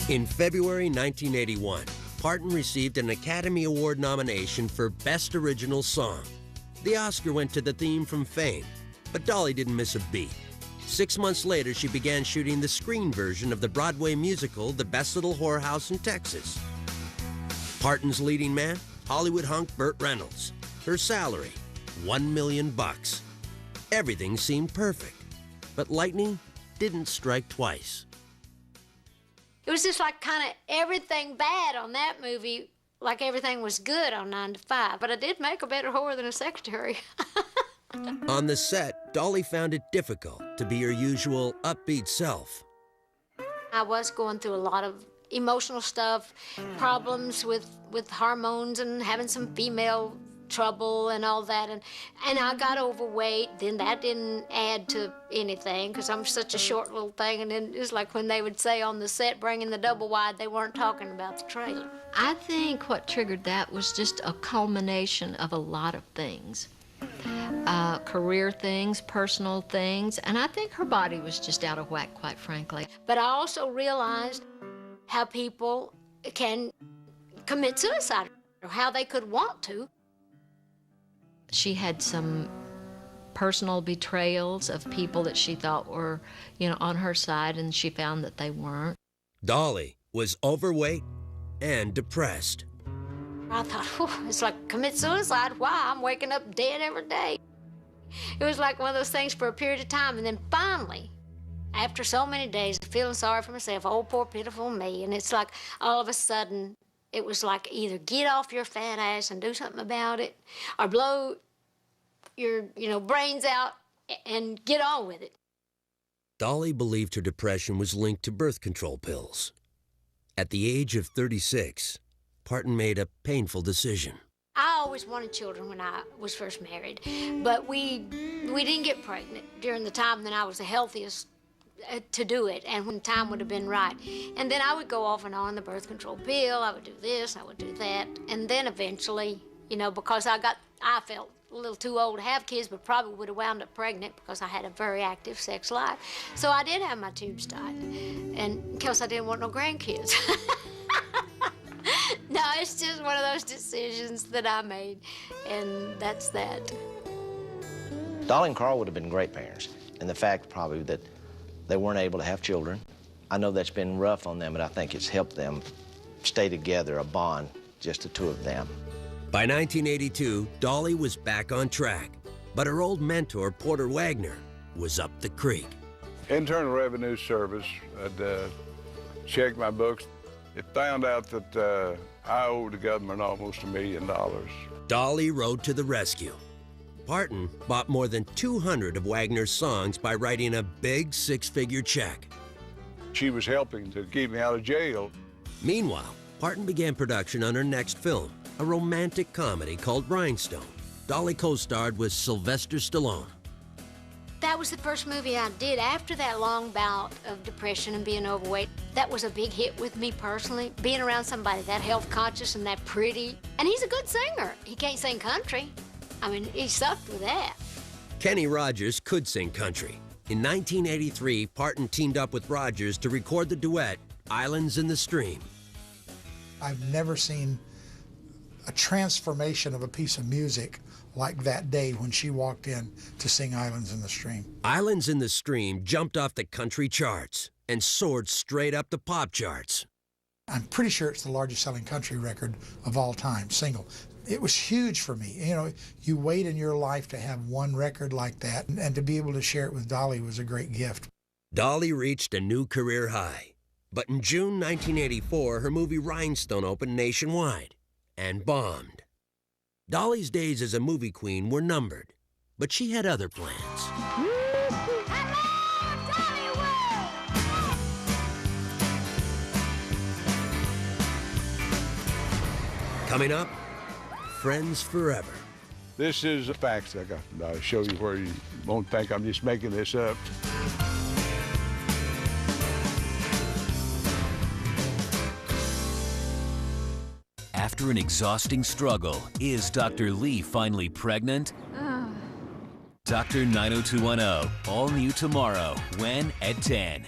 In February 1981, Parton received an Academy Award nomination for Best Original Song. The Oscar went to the theme from Fame, but Dolly didn't miss a beat. 6 months later, she began shooting the screen version of the Broadway musical, The Best Little Whorehouse in Texas. Parton's leading man? Hollywood hunk Burt Reynolds. Her salary, $1 million. Everything seemed perfect, but lightning didn't strike twice.
It was just like kind of everything bad on that movie, like everything was good on 9 to 5. But I did make a better whore than a secretary.
On the set, Dolly found it difficult to be her usual upbeat self.
I was going through a lot of emotional stuff, problems with hormones and having some female trouble and all that, and I got overweight. Then that didn't add to anything because I'm such a short little thing, and then it's like when they would say on the set, bringing the double wide, they weren't talking about the trailer.
I think what triggered that was just a culmination of a lot of things. Career things, personal things, and I think her body was just out of whack, quite frankly.
But I also realized how people can commit suicide, or how they could want to.
She had some personal betrayals of people that she thought were, on her side, and she found that they weren't.
Dolly was overweight and depressed.
I thought, it's like commit suicide. Why? I'm waking up dead every day. It was like one of those things for a period of time, and then finally, after so many days of feeling sorry for myself, oh, poor pitiful me, and it's like all of a sudden, it was like either get off your fat ass and do something about it, or blow your, brains out and get on with it.
Dolly believed her depression was linked to birth control pills. At the age of 36, Parton made a painful decision.
I always wanted children when I was first married, but we didn't get pregnant during the time that I was the healthiest to do it, and when the time would have been right. And then I would go off and on the birth control pill. I would do this, I would do that, and then eventually, because I felt a little too old to have kids, but probably would have wound up pregnant because I had a very active sex life. So I did have my tubes tied, and because I didn't want no grandkids. No, it's just one of those decisions that I made, and that's that.
Dolly and Carl would have been great parents, and the fact probably that they weren't able to have children. I know that's been rough on them, but I think it's helped them stay together, a bond, just the two of them.
By 1982, Dolly was back on track, but her old mentor, Porter Wagner, was up the creek.
Internal Revenue Service had checked my books. It found out that I owed the government almost $1 million.
Dolly rode to the rescue. Parton bought more than 200 of Wagner's songs by writing a big six-figure check.
She was helping to keep me out of jail.
Meanwhile, Parton began production on her next film, a romantic comedy called Rhinestone. Dolly co-starred with Sylvester Stallone.
That was the first movie I did after that long bout of depression and being overweight. That was a big hit with me personally, being around somebody that health conscious and that pretty. And he's a good singer. He can't sing country. I mean, he sucked with that.
Kenny Rogers could sing country. In 1983, Parton teamed up with Rogers to record the duet, Islands in the Stream.
I've never seen a transformation of a piece of music like that day when she walked in to sing Islands in the Stream.
Islands in the Stream jumped off the country charts and soared straight up the pop charts.
I'm pretty sure it's the largest selling country record of all time, single. It was huge for me. You wait in your life to have one record like that, and to be able to share it with Dolly was a great gift.
Dolly reached a new career high. But in June 1984, her movie Rhinestone opened nationwide and bombed. Dolly's days as a movie queen were numbered, but she had other plans. Coming up, Friends Forever.
This is the facts I got. I'll show you where you won't think I'm just making this up.
After an exhausting struggle, is Dr. Lee finally pregnant? Dr. 90210, all new tomorrow, when at 10.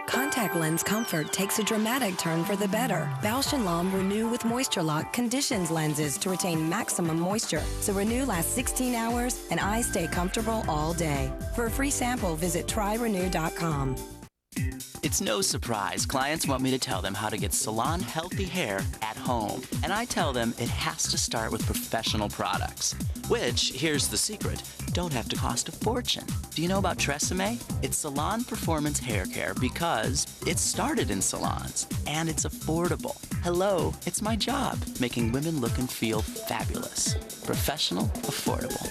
Contact lens comfort takes a dramatic turn for the better. Bausch & Lomb Renew with Moisture Lock conditions lenses to retain maximum moisture, so Renew lasts 16 hours and eyes stay comfortable all day. For a free sample, visit tryrenew.com.
It's no surprise clients want me to tell them how to get salon healthy hair at
home. And I tell them it has to start with professional products, which, here's the secret, don't have to cost a fortune. Do you know about Tresemme? It's salon performance hair care because it started in salons and it's affordable. Hello, it's my job, making women look and feel fabulous. Professional, affordable.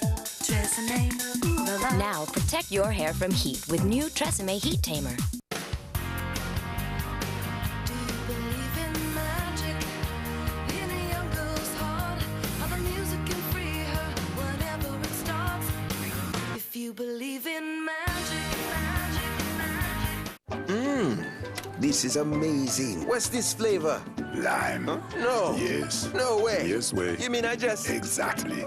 Now protect your hair from heat with new Tresemme Heat Tamer.
This is amazing. What's this flavor?
Lime.
Huh? No.
Yes.
No way.
Yes way.
You mean I just...
Exactly.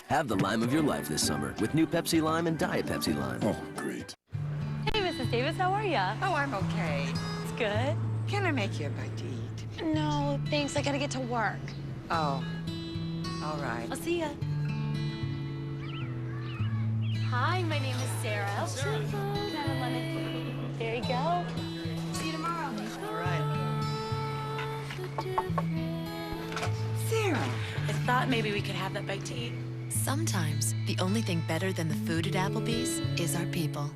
Have the lime of your life this summer with new Pepsi Lime and Diet Pepsi Lime.
Oh, great.
Hey, Mrs. Davis, how are ya?
Oh, I'm okay.
It's good.
Can I make you a bite to eat?
No, thanks. I gotta get to work.
Oh, all right.
I'll see ya. Hi, my name is Sarah. There you go. See you tomorrow.
All right. Sarah.
I thought maybe we could have that bite to eat.
Sometimes, the only thing better than the food at Applebee's is our people.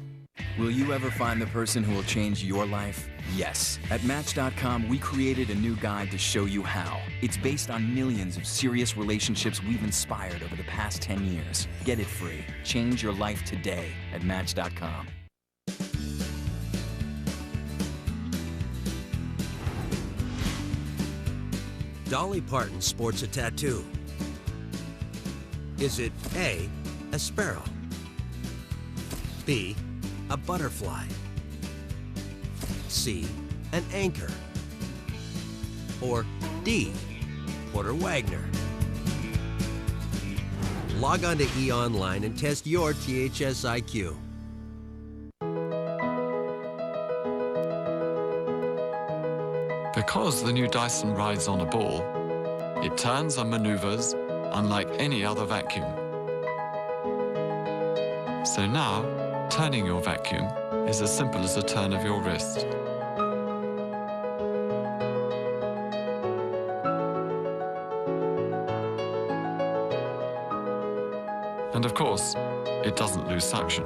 Will you ever find the person who will change your life? Yes. At Match.com, we created a new guide to show you how. It's based on millions of serious relationships we've inspired over the past 10 years. Get it free. Change your life today at Match.com.
Dolly Parton sports a tattoo. Is it A, a sparrow, B, a butterfly, C, an anchor, or D, Porter Wagner? Log on to eOnline and test your THS IQ.
Because the new Dyson rides on a ball, it turns and maneuvers unlike any other vacuum. So now, turning your vacuum is as simple as a turn of your wrist. And of course, it doesn't lose suction.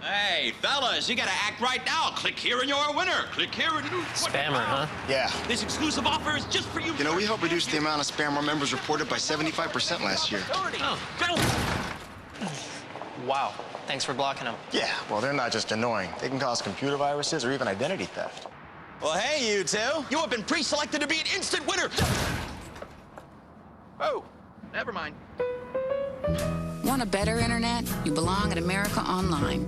Hey, fellas, you gotta act right now. Click here and you're a winner. Click here and you...
Spammer, huh?
Yeah. This exclusive offer is just for you.
You know, we helped reduce the amount of spam our members reported by 75% last year.
Oh.
Wow. Thanks for blocking them. Yeah, well, they're not just annoying. They can cause computer viruses or even identity theft.
Well, hey, you two. You have been pre-selected to be an instant winner.
Oh, never mind.
Want a better internet? You belong at America Online.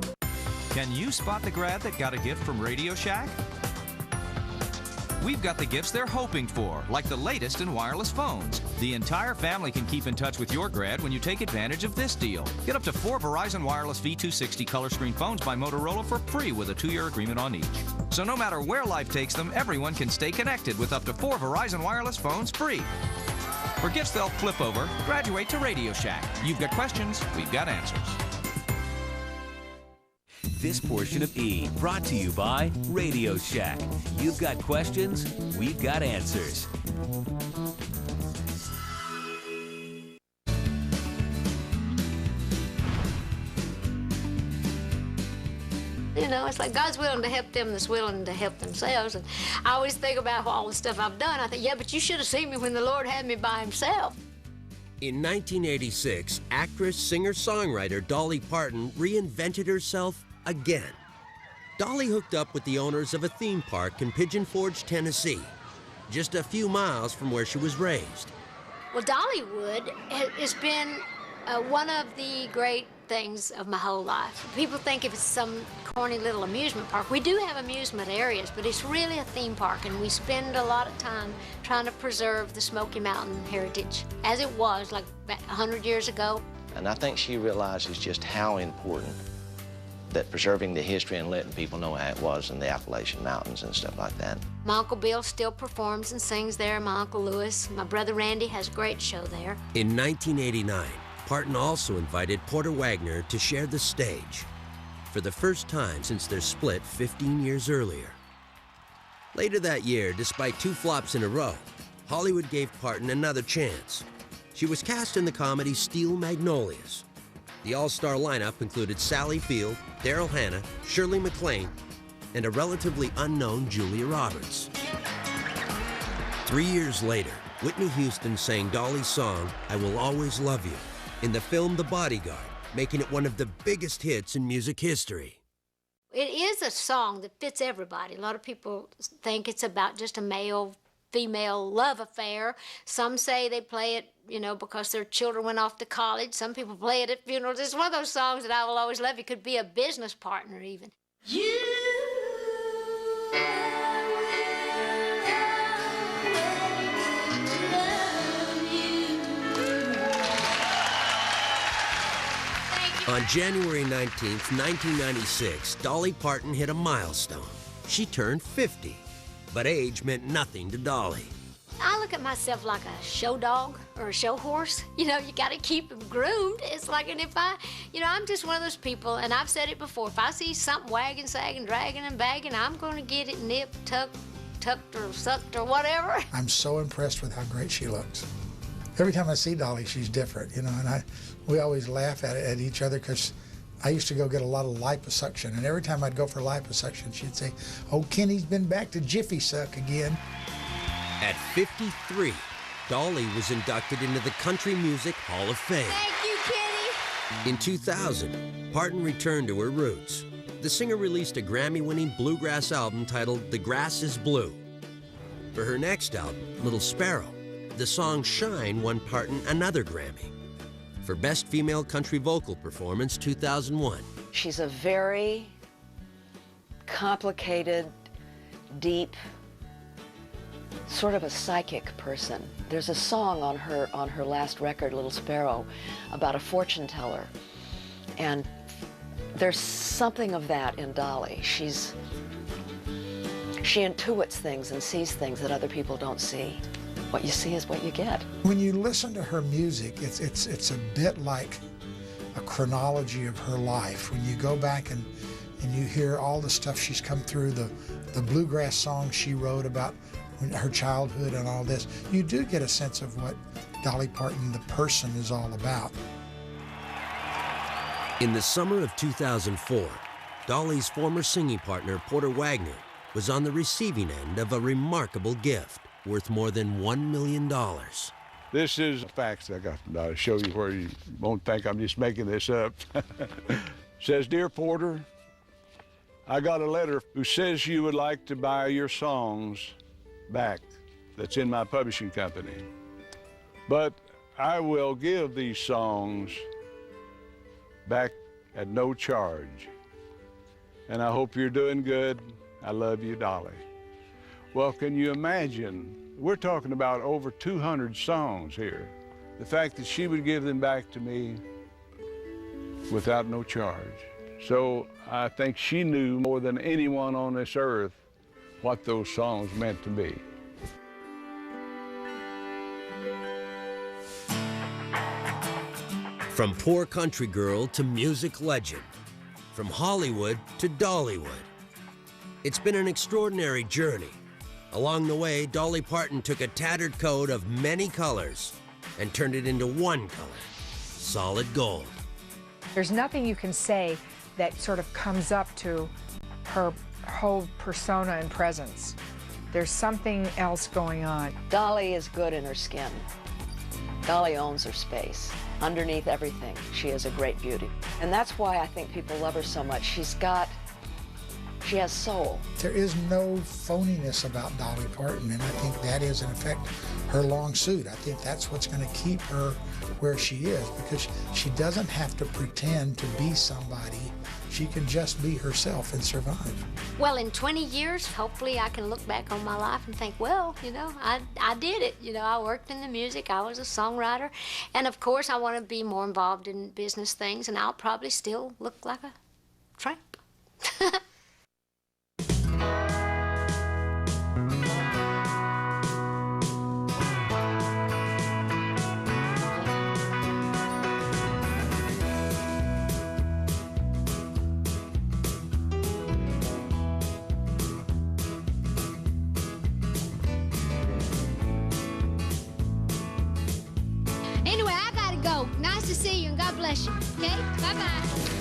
Can you spot the grad that got a gift from Radio Shack? We've got the gifts they're hoping for, like the latest in wireless phones. The entire family can keep in touch with your grad when you take advantage of this deal. Get up to 4 Verizon Wireless V260 color screen phones by Motorola for free with a 2-year agreement on each. So no matter where life takes them, everyone can stay connected with up to 4 Verizon Wireless phones free. For gifts they'll flip over, graduate to Radio Shack. You've got questions, we've got answers.
This portion of E brought to you by Radio Shack. You've got questions, we've got answers.
You know, it's like God's willing to help them that's willing to help themselves. And I always think about all the stuff I've done. I think, yeah, but you should have seen me when the Lord had me by himself.
In 1986, actress, singer-songwriter Dolly Parton reinvented herself again. Dolly hooked up with the owners of a theme park in Pigeon Forge, Tennessee, just a few miles from where she was raised.
Well, Dollywood has been one of the great things of my whole life. People think if it's some corny little amusement park. We do have amusement areas, but it's really a theme park, and we spend a lot of time trying to preserve the Smoky Mountain heritage as it was like 100 years ago.
And I think she realizes just how important that preserving the history and letting people know how it was in the Appalachian Mountains and stuff like that.
My Uncle Bill still performs and sings there. My Uncle Lewis, my brother Randy has a great show there.
In 1989, Parton also invited Porter Wagner to share the stage for the first time since their split 15 years earlier. Later that year, despite 2 flops in a row, Hollywood gave Parton another chance. She was cast in the comedy Steel Magnolias. The all-star lineup included Sally Field, Daryl Hannah, Shirley MacLaine, and a relatively unknown Julia Roberts. 3 years later, Whitney Houston sang Dolly's song, I Will Always Love You, in the film The Bodyguard, making it one of the biggest hits in music history.
It is a song that fits everybody. A lot of people think it's about just a male-female love affair. Some say they play it, you know, because their children went off to college. Some people play it at funerals. It's one of those songs that I will always love. It could be a business partner even.
On January 19th, 1996, Dolly Parton hit a milestone. She turned 50, but age meant nothing to Dolly.
I look at myself like a show dog or a show horse. You know, you got to keep them groomed. It's like, and if I'm just one of those people, and I've said it before, if I see something wagging, sagging, dragging, and bagging, I'm going to get it nipped, tucked, or sucked, or whatever.
I'm so impressed with how great she looks. Every time I see Dolly, she's different, you know, and we always laugh at each other because I used to go get a lot of liposuction, and every time I'd go for liposuction, she'd say, oh, Kenny's been back to Jiffy Suck again.
At 53, Dolly was inducted into the Country Music Hall of Fame.
Thank you, Kenny.
In 2000, Parton returned to her roots. The singer released a Grammy-winning bluegrass album titled The Grass is Blue. For her next album, Little Sparrow, the song Shine won Parton another Grammy. For Best Female Country Vocal Performance, 2001.
She's a very complicated, deep, sort of a psychic person. There's a song on her last record, Little Sparrow, about a fortune teller. And there's something of that in Dolly. She intuits things and sees things that other people don't see. What you see is what you get.
When you listen to her music, it's a bit like a chronology of her life. When you go back and you hear all the stuff she's come through, the bluegrass songs she wrote about her childhood and all this, you do get a sense of what Dolly Parton, the person, is all about.
In the summer of 2004, Dolly's former singing partner, Porter Wagner, was on the receiving end of a remarkable gift worth more than $1 million.
This is facts I got from Dolly to show you where you won't think I'm just making this up. Says, Dear Porter, I got a letter who says you would like to buy your songs back that's in my publishing company. But I will give these songs back at no charge. And I hope you're doing good. I love you, Dolly. Well, can you imagine? We're talking about over 200 songs here. The fact that she would give them back to me without no charge. So I think she knew more than anyone on this earth what those songs meant to me.
From poor country girl to music legend, from Hollywood to Dollywood. It's been an extraordinary journey. Along the way, Dolly Parton took a tattered coat of many colors and turned it into one color, solid gold.
There's nothing you can say that sort of comes up to her whole persona and presence. There's something else going on.
Dolly is good in her skin. Dolly owns her space. Underneath everything, she is a great beauty. And that's why I think people love her so much. She has soul.
There is no phoniness about Dolly Parton, and I think that is, in effect, her long suit. I think that's what's going to keep her where she is, because she doesn't have to pretend to be somebody. She can just be herself and survive.
Well, in 20 years, hopefully I can look back on my life and think, well, you know, I did it. You know, I worked in the music, I was a songwriter, and of course I want to be more involved in business things, and I'll probably still look like a tramp. Nice to see you, and God bless you. Okay? Bye-bye.